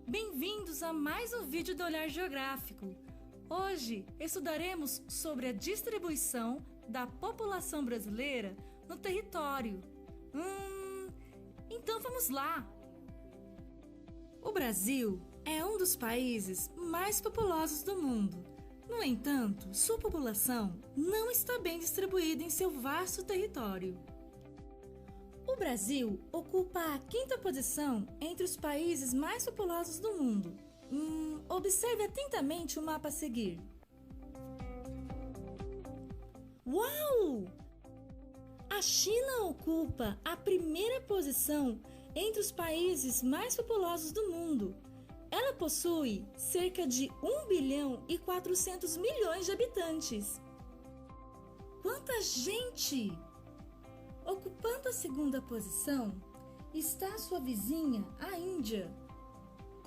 Bem-vindos a mais um vídeo do Olhar Geográfico. Hoje estudaremos sobre a distribuição da população brasileira no território. Então vamos lá! O Brasil é um dos países mais populosos do mundo. No entanto, sua população não está bem distribuída em seu vasto território. O Brasil ocupa a quinta posição entre os países mais populosos do mundo. Observe atentamente o mapa a seguir. Uau! A China ocupa a primeira posição entre os países mais populosos do mundo. Ela possui cerca de 1 bilhão e 400 milhões de habitantes. Quanta gente! Ocupando a segunda posição está sua vizinha, a Índia,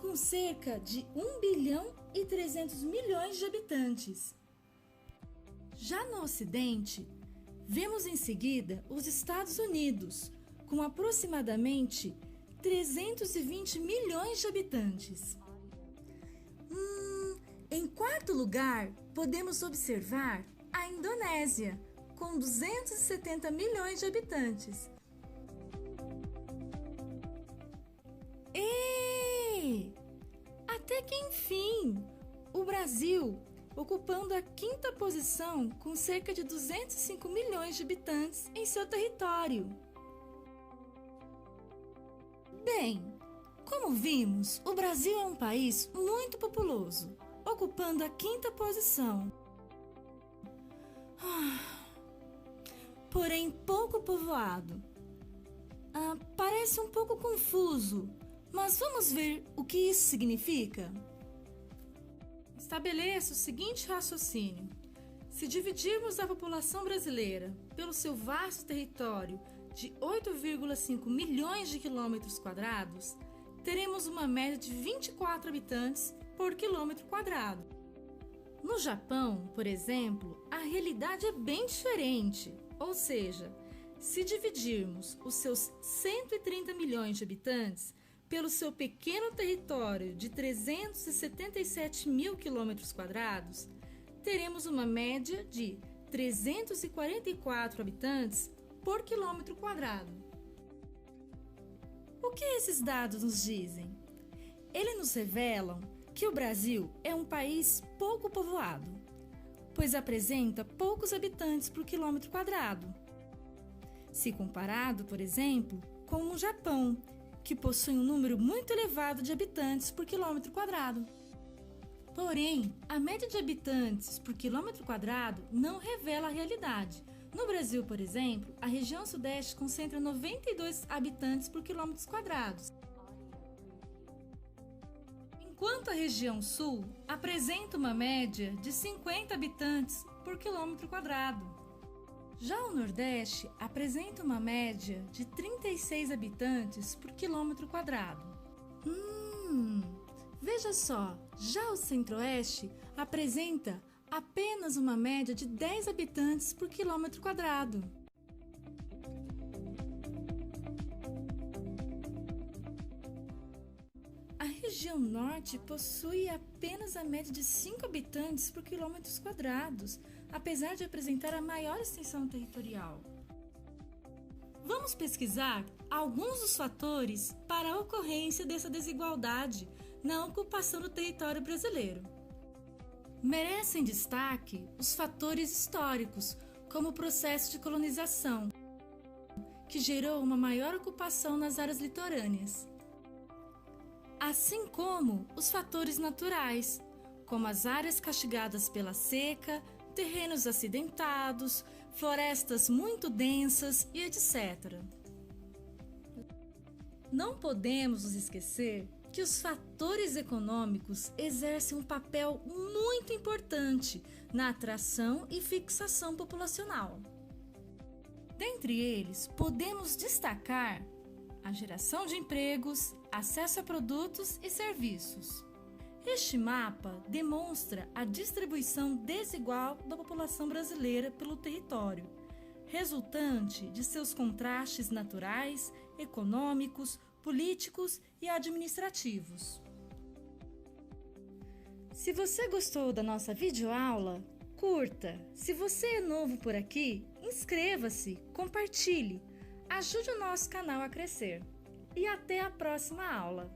com cerca de 1 bilhão e 300 milhões de habitantes. Já no Ocidente, vemos em seguida os Estados Unidos, com aproximadamente 320 milhões de habitantes. Em quarto lugar, podemos observar a Indonésia, com 270 milhões de habitantes. Até que enfim, o Brasil, ocupando a quinta posição com cerca de 205 milhões de habitantes em seu território. Bem, como vimos, o Brasil é um país muito populoso, ocupando a quinta posição. Porém pouco povoado. Parece um pouco confuso, mas vamos ver o que isso significa? Estabeleça o seguinte raciocínio. Se dividirmos a população brasileira pelo seu vasto território de 8,5 milhões de quilômetros quadrados, teremos uma média de 24 habitantes por quilômetro quadrado. No Japão, por exemplo, a realidade é bem diferente. Ou seja, se dividirmos os seus 130 milhões de habitantes pelo seu pequeno território de 377 mil quilômetros quadrados, teremos uma média de 344 habitantes por quilômetro quadrado. O que esses dados nos dizem? Eles nos revelam que o Brasil é um país pouco povoado, pois apresenta poucos habitantes por quilômetro quadrado, se comparado, por exemplo, com o Japão, que possui um número muito elevado de habitantes por quilômetro quadrado. Porém, a média de habitantes por quilômetro quadrado não revela a realidade. No Brasil, por exemplo, a região sudeste concentra 92 habitantes por quilômetros quadrados, enquanto a região sul apresenta uma média de 50 habitantes por quilômetro quadrado. Já o Nordeste apresenta uma média de 36 habitantes por quilômetro quadrado. Veja só, já o Centro-Oeste apresenta apenas uma média de 10 habitantes por quilômetro quadrado. A região Norte possui apenas a média de 5 habitantes por quilômetros quadrados, apesar de apresentar a maior extensão territorial. Vamos pesquisar alguns dos fatores para a ocorrência dessa desigualdade na ocupação do território brasileiro. Merecem destaque os fatores históricos, como o processo de colonização, que gerou uma maior ocupação nas áreas litorâneas, assim como os fatores naturais, como as áreas castigadas pela seca, terrenos acidentados, florestas muito densas e etc. Não podemos nos esquecer que os fatores econômicos exercem um papel muito importante na atração e fixação populacional. Dentre eles, podemos destacar a geração de empregos, acesso a produtos e serviços. Este mapa demonstra a distribuição desigual da população brasileira pelo território, resultante de seus contrastes naturais, econômicos, políticos e administrativos. Se você gostou da nossa videoaula, curta. Se você é novo por aqui, inscreva-se, compartilhe. Ajude o nosso canal a crescer. E até a próxima aula!